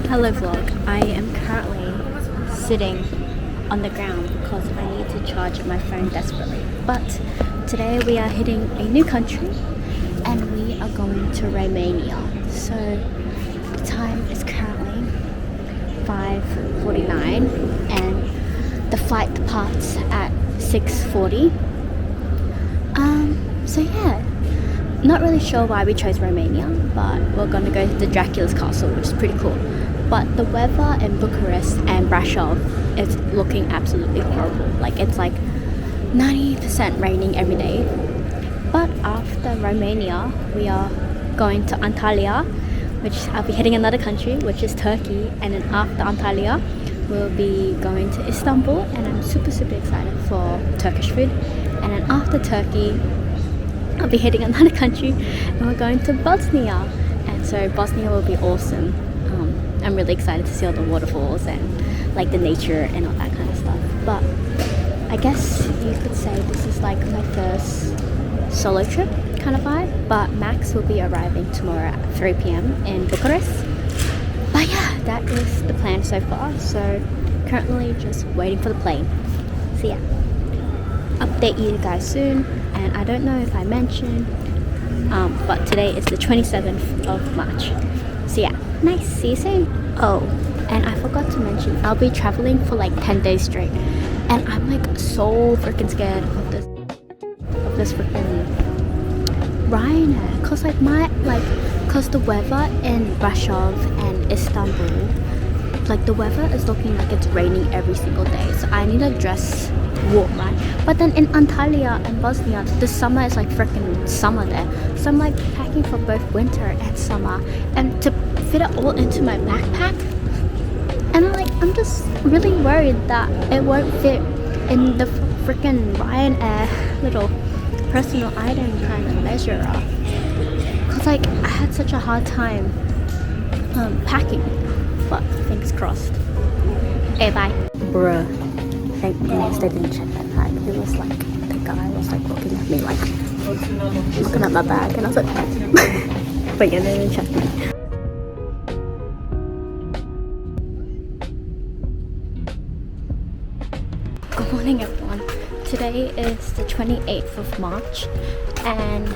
Hello vlog, I am currently sitting on the ground because I need to charge my phone desperately. But today we are hitting a new country and we are going to Romania. So the time is currently 5:49 and the flight departs at 6:40. So yeah, not really sure why we chose Romania, but we're gonna go to the Dracula's castle, which is pretty cool. But the weather in Bucharest and Brasov is looking absolutely horrible. Like it's like 90% raining every day. But after Romania, we are going to Antalya, which I'll be hitting another country, which is Turkey. And then after Antalya, we'll be going to Istanbul, and I'm super excited for Turkish food. And then after Turkey, I'll be hitting another country and we're going to Bosnia. And so Bosnia will be awesome. I'm really excited to see all the waterfalls and like the nature and all that kind of stuff. But I guess you could say this is like my first solo trip kind of vibe. But Max will be arriving tomorrow at 3 p.m. in Bucharest. But yeah, that is the plan so far. So currently just waiting for the plane. So yeah, update you guys soon. And I don't know if I mentioned, but today is the 27th of March. So yeah, nice, see you soon. Oh, and I forgot to mention, I'll be traveling for like 10 days straight. And I'm like so freaking scared of this freaking Ryanair. Cause cause the weather in Brasov and Istanbul, like the weather is looking like it's raining every single day. So I need to dress warm, right? But then in Antalya and Bosnia, the summer is like freaking summer there. So I'm like packing for both winter and summer, and to fit it all into my backpack. And I'm just really worried that it won't fit in the freaking Ryanair little personal item kind of measure. Cause like I had such a hard time packing, but fingers crossed. Okay, bye. Bruh. Thank goodness they didn't check that bag. It was like, the guy was like looking at me like, looking at my bag, and I was like, but yeah, they didn't check me. Good morning everyone. Today is the 28th of March and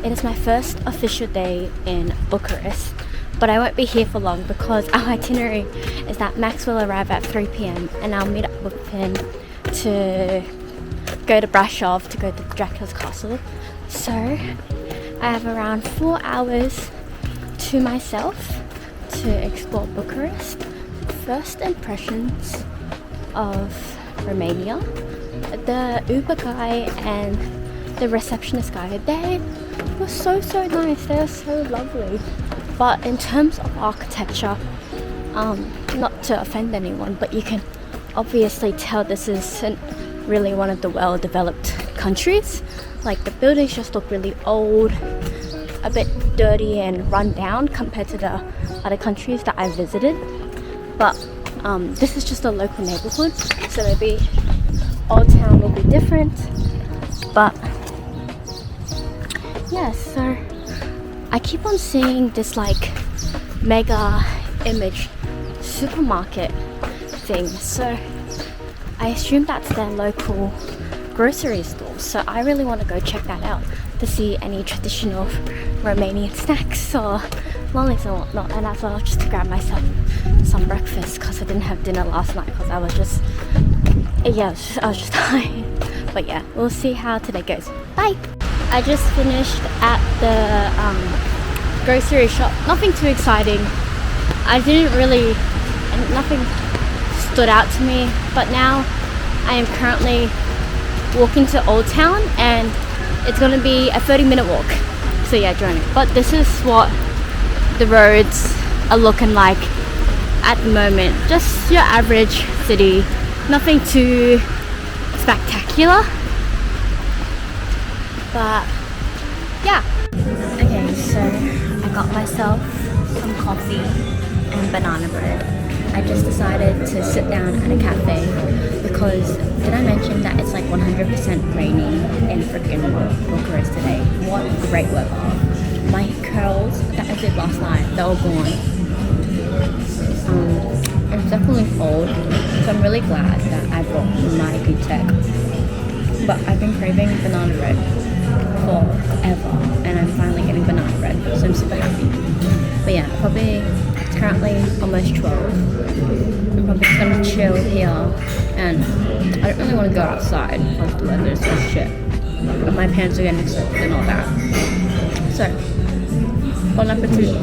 it is my first official day in Bucharest. But I won't be here for long because our itinerary is that Max will arrive at 3 p.m. and I'll meet up with him to go to Brasov to go to Dracula's castle. So I have around 4 hours to myself to explore Bucharest. First impressions of Romania. The Uber guy and the receptionist guy, they were so nice. They were so lovely. But in terms of architecture, not to offend anyone, but you can obviously tell this isn't really one of the well-developed countries. Like the buildings just look really old, a bit dirty and run down compared to the other countries that I visited. But this is just a local neighborhood, so maybe Old Town will be different. But yeah, so I keep on seeing this like mega image supermarket thing, so I assume that's their local grocery store. So I really want to go check that out to see any traditional Romanian snacks or lollies or whatnot, and as well just to grab myself some breakfast because I didn't have dinner last night because I was just tired. But yeah, we'll see how today goes. Bye. I just finished at the grocery shop. Nothing too exciting. Nothing stood out to me. But now I am currently walking to Old Town and it's going to be a 30-minute walk. So yeah, join it. But this is what the roads are looking like at the moment. Just your average city. Nothing too spectacular. But yeah. Okay, so I got myself some coffee and banana bread. I just decided to sit down at a cafe because did I mention that it's like 100% raining in freaking Bucharest today? What great weather. My curls that I did last night, they were gone. definitely old, so I'm really glad that I brought my good tech. But I've been craving banana bread forever, and I'm finally getting banana bread, so I'm super happy. But yeah, probably it's currently almost 12. I'm probably just gonna chill here, and I don't really want to go outside because the weather is so shit. But my pants are getting soaked and all that. So, bon appetit.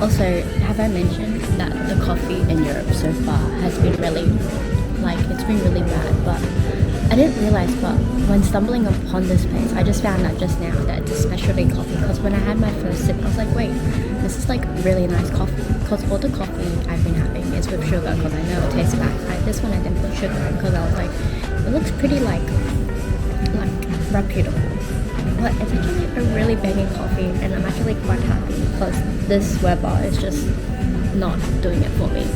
Also, have I mentioned that the coffee in Europe so far has been really, it's been really bad, but I didn't realize, but when stumbling upon this place, I just found out just now that it's a specialty coffee, because when I had my first sip, I was like, wait, this is like really nice coffee, because all the coffee I've been having is with sugar, because I know it tastes bad. This one I didn't put sugar in, because I was like, it looks pretty like reputable. But it's actually a really banging coffee, and I'm actually quite happy because this weather is just not doing it for me.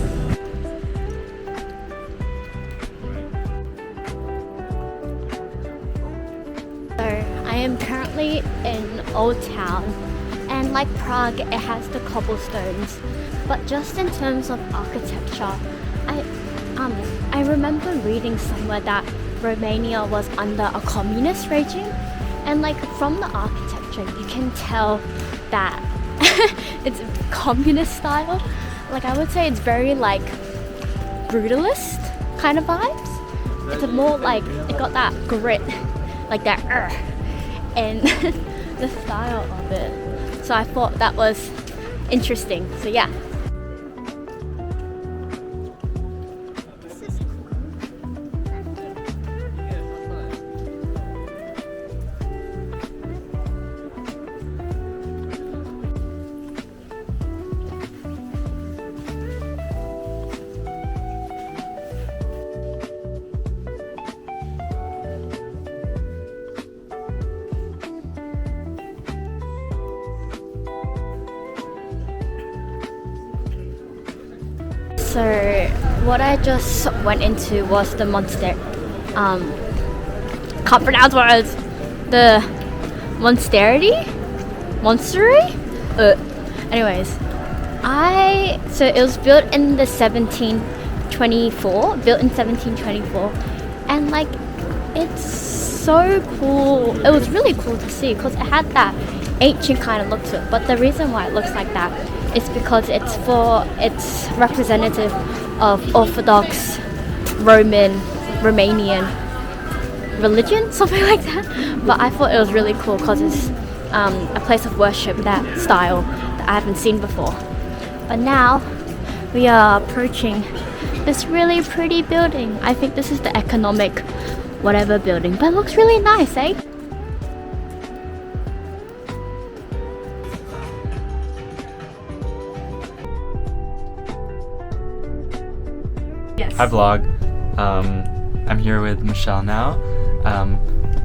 So I am currently in Old Town, and like Prague, it has the cobblestones, but just in terms of architecture, I remember reading somewhere that Romania was under a communist regime, and like from the architecture you can tell that it's communist style. Like I would say it's very like brutalist kind of vibes. It's a more like, it got that grit, like that and the style of it. So I thought that was interesting. So yeah. So what I just went into was the can't pronounce words. The Monstery? Anyways, so it was built in 1724, and like it's so cool. It was really cool to see because it had that ancient kind of look to it. But the reason why it looks like that is because it's representative of Orthodox Romanian religion, something like that. But I thought it was really cool because it's a place of worship, that style that I haven't seen before. But now we are approaching this really pretty building. I think this is the economic whatever building, but it looks really nice, eh? Yes. Hi vlog. I'm here with Michelle now.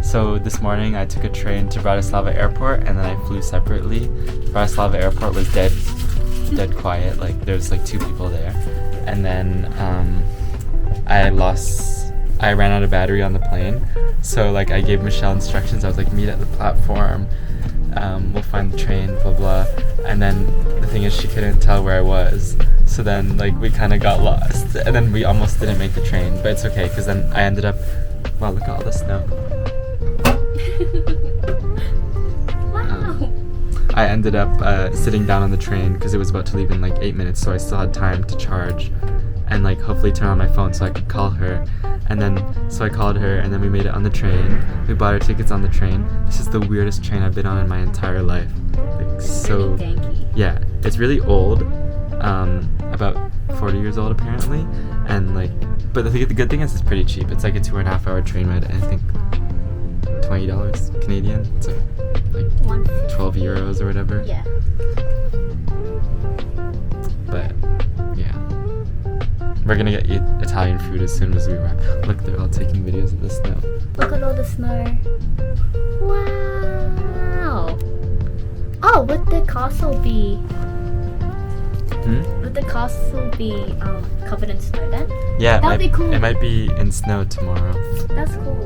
So this morning I took a train to Bratislava airport and then I flew separately. Bratislava airport was dead quiet, like there's like 2 people there. And then I ran out of battery on the plane. So like I gave Michelle instructions. I was like, meet at the platform, we'll find the train, blah blah. And then the thing is she couldn't tell where I was. So then like we kind of got lost and then we almost didn't make the train, but it's okay because then I ended up, wow, look at all the snow. Wow. I ended up sitting down on the train because it was about to leave in like 8 minutes, so I still had time to charge and like hopefully turn on my phone so I could call her. And then so I called her and then we made it on the train. We bought our tickets on the train. This is the weirdest train I've been on in my entire life. Like so, really danky. Yeah, it's really old. About 40 years old apparently, and like, but the good thing is it's pretty cheap. It's like a 2.5 hour train ride, and I think $20 Canadian. It's like 12 euros or whatever. Yeah. But yeah, we're gonna get Italian food as soon as we arrive. Look, they're all taking videos of the snow. Look at all the snow. Wow. Oh, would the castle be? Would the castle be covered in snow then? Yeah, that'd be cool. It might be in snow tomorrow. That's cool.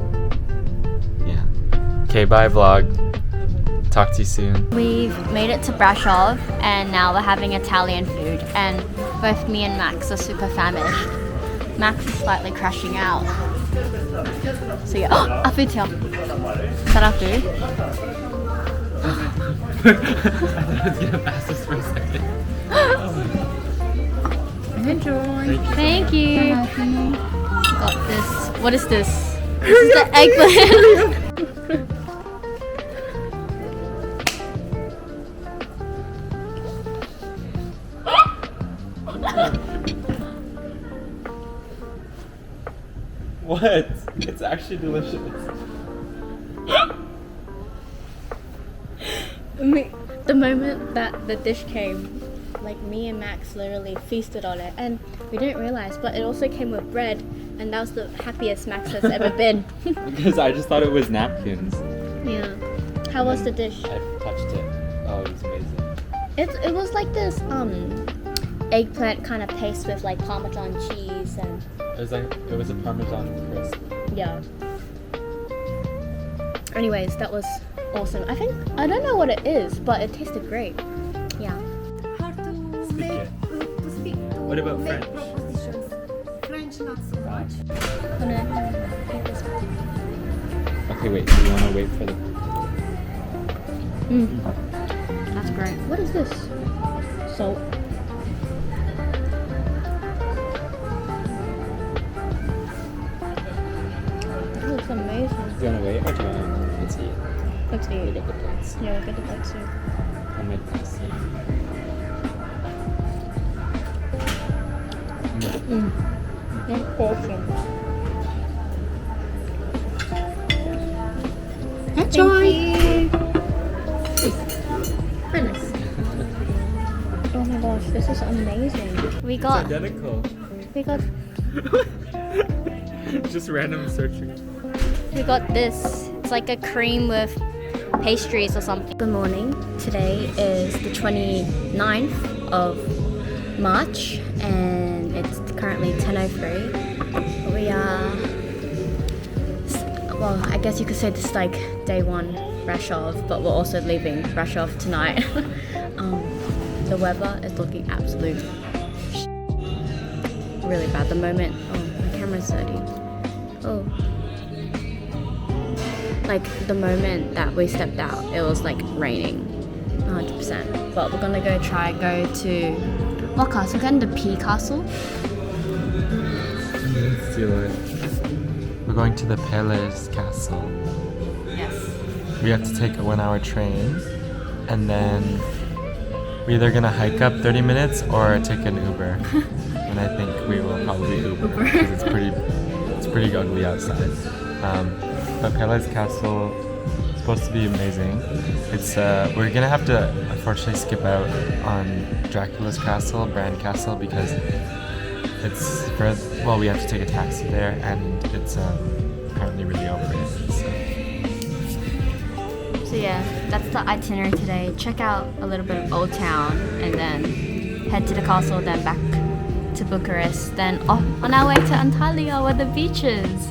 Yeah. Okay, bye vlog. Talk to you soon. We've made it to Brasov and now we're having Italian food and both me and Max are super famished. Max is slightly crashing out. So yeah, our food's here. Is that our food? I thought I was gonna pass this for a second. Enjoy. Thank you. Got this. What is this? This is the eggplant. What? It's actually delicious. The moment that the dish came, like me and Max literally feasted on it, and we didn't realize, but it also came with bread, and that was the happiest Max has ever been. Because I just thought it was napkins. Yeah. How was the dish? I touched it. Oh, it was amazing. It was like this eggplant kind of paste with like Parmesan cheese and It was a Parmesan crisp. yeah. Anyways, that was awesome. I don't know what it is, but it tasted great. Yeah. How to Speak make it. to speak to What about make French? propositions. French not so much. I'm gonna eat this. Okay, wait. Do you want to wait for the? That's great. What is this? Salt. It looks amazing. Do you want to wait or do you want to? Let's eat. Let's What eat. about the plates? Yeah, we'll get the plates soon. Homemade pasta. That's awesome. Enjoy. Goodness. Oh my gosh, this is amazing. We got Identical. Just random searching. We got this. It's like a cream with pastries or something. Good morning. Today is the 29th of March and it's currently 10:03. We are, well, I guess you could say this is like day one Brasov, but we're also leaving Brasov tonight. The weather is looking absolute really bad at the moment. Oh, my camera's dirty. Oh. Like the moment that we stepped out, it was like raining 100%. But we're gonna go to what castle? We're going to P Castle. Let's do it. We're going to the Palace Castle. Yes. We have to take a 1-hour train, and then we're either gonna hike up 30 minutes or take an Uber. And I think we will probably Uber because it's pretty ugly outside. But Palace Castle is supposed to be amazing. It's we're gonna have to unfortunately skip out on Dracula's castle, Bran Castle, because it's we have to take a taxi there, and it's apparently really overrated. So yeah, that's the itinerary today. Check out a little bit of Old Town and then head to the castle, then back to Bucharest, then on our way to Antalya where the beach is.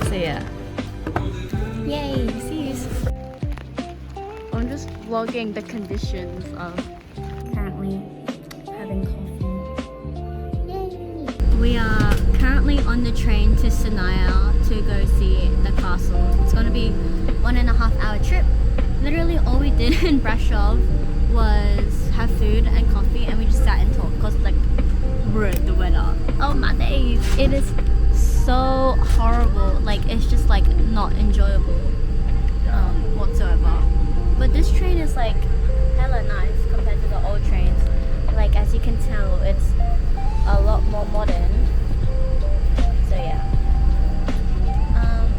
So yeah. Yay, see you. I'm just vlogging the conditions of currently having coffee. Yay! We are currently on the train to Sinaia to go see the castle. It's gonna be 1.5 hour trip. Literally all we did in Brasov was have food and coffee, and we just sat and talked because like the weather. Oh my days, it is so horrible. Like it's just like not enjoyable whatsoever. But this train is like hella nice compared to the old trains. Like as you can tell, it's a lot more modern. So yeah.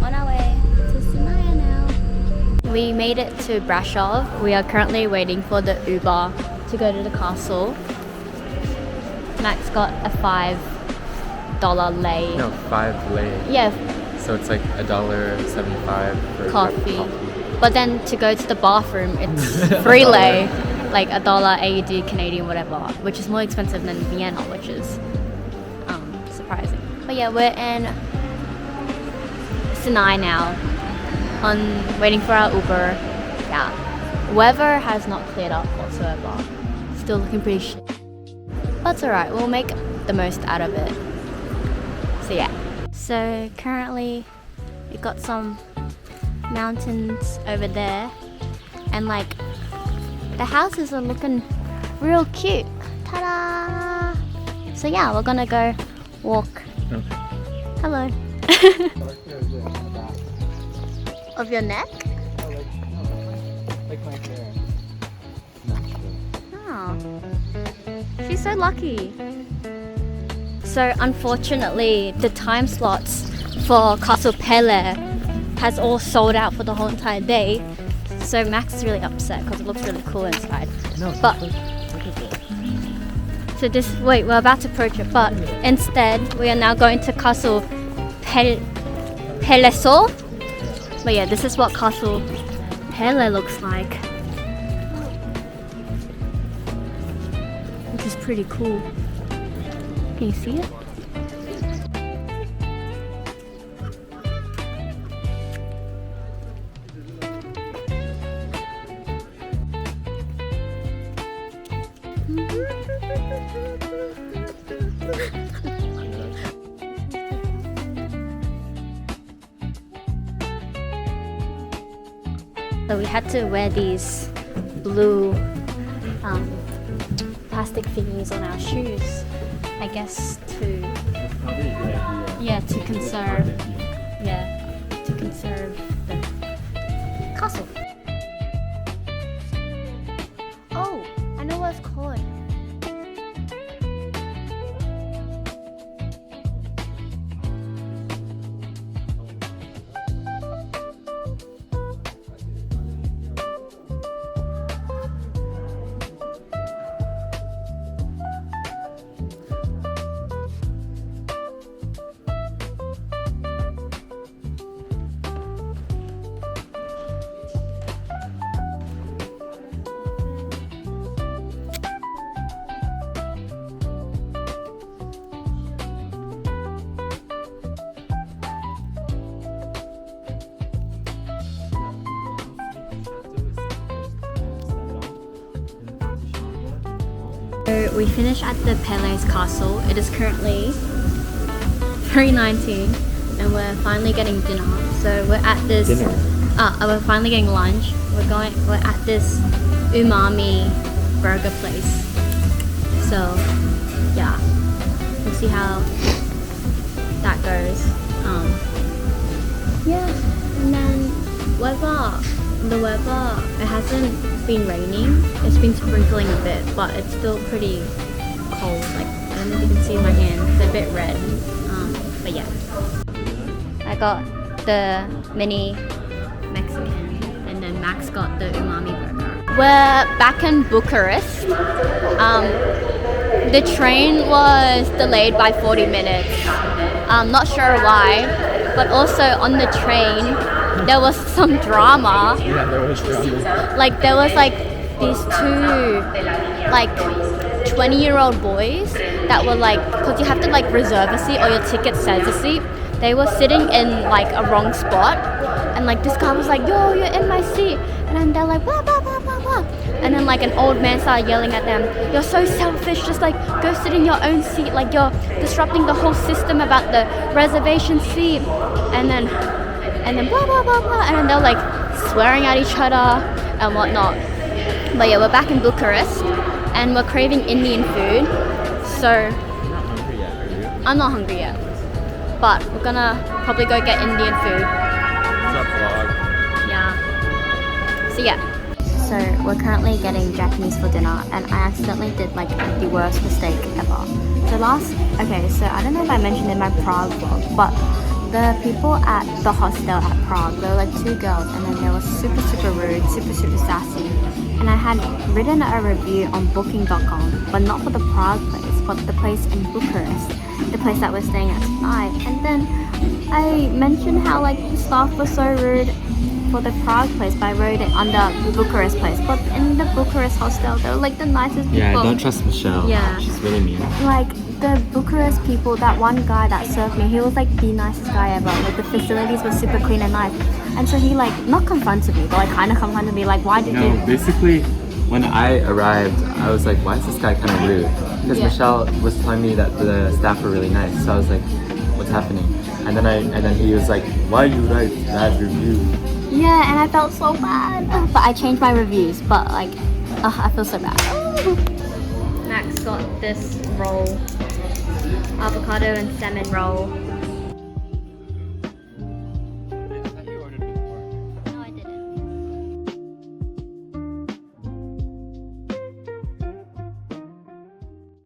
On our way to Sinaia now. We made it to Brasov. We are currently waiting for the Uber to go to the castle. Max got a $5 lei. No, 5 lei. Yeah, So it's like $1.75 for coffee. But then to go to the bathroom, it's 3 lei, like $1 AUD Canadian, whatever, which is more expensive than Vienna, which is surprising. But yeah, we're in Sinai now, waiting for our Uber. Yeah, weather has not cleared up whatsoever. Still looking pretty shit. But it's alright, we'll make the most out of it. So yeah. So currently we got some mountains over there, and like the houses are looking real cute. Ta-da! So yeah, we're gonna go walk. Okay. Hello. Of your neck? Like my hair. Oh, she's so lucky. So unfortunately, the time slots for Castle Pele has all sold out for the whole entire day. So Max is really upset because it looks really cool inside. No, But so this, wait, we're about to approach it, but instead we are now going to Castle Peleso. But yeah, this is what Castle Pele looks like, which is pretty cool. Can you see it? So we had to wear these blue plastic thingies on our shoes, I guess to conserve the castle. Oh, I know what it's called. So we finished at the Pele's castle. It is currently 3:19 and we're finally getting dinner. So we're at this we're finally getting lunch. We're at this umami burger place. So yeah, we'll see how that goes. Yeah, and then the weather, it hasn't been raining. It's been sprinkling a bit, but it's still pretty cold. Like, I don't know if you can see my hands, they're a bit red. But yeah, I got the mini Mexican, and then Max got the umami burger. We're back in Bucharest. The train was delayed by 40 minutes. I'm not sure why, but also on the train there was some drama. Yeah, there was drama. Like there was like these two like 20-year-old boys that were like, because you have to like reserve a seat or your ticket says a seat. They were sitting in like a wrong spot, and like this guy was like, yo, you're in my seat, and then they're like, blah blah blah blah blah, and then like an old man started yelling at them, you're so selfish, just like go sit in your own seat, like you're disrupting the whole system about the reservation seat, and then blah blah blah blah, and then they're like swearing at each other and whatnot. But yeah, we're back in Bucharest and we're craving Indian food, so You're not hungry yet, are you? I'm not hungry yet, but we're gonna probably go get Indian food. What's up, vlog? Yeah. So yeah. So we're currently getting Japanese for dinner, and I accidentally did like the worst mistake ever. So I don't know if I mentioned in my Prague vlog, but the people at the hostel at Prague, there were like two girls, and then they were super super rude, super super sassy. And I had written a review on booking.com, but not for the Prague place, but the place in Bucharest, the place that we're staying at tonight. And then I mentioned how like the staff was so rude for the Prague place, but I wrote it under the Bucharest place. But in the Bucharest hostel, they were like the nicest people. Yeah, don't trust Michelle. Yeah. She's really mean. Like the Bucharest people, that one guy that served me, he was like the nicest guy ever. Like the facilities were super clean and nice. And so he like, not confronted me, but like kind of confronted me, like why did you... No, basically, when I arrived, I was like, why is this guy kind of rude? because Yeah. Michelle was telling me that the staff were really nice. So I was like, what's happening? And then he was like, why you write bad review? Yeah, and I felt so bad. But I changed my reviews, but like, I feel so bad. Max got this roll, avocado and salmon roll.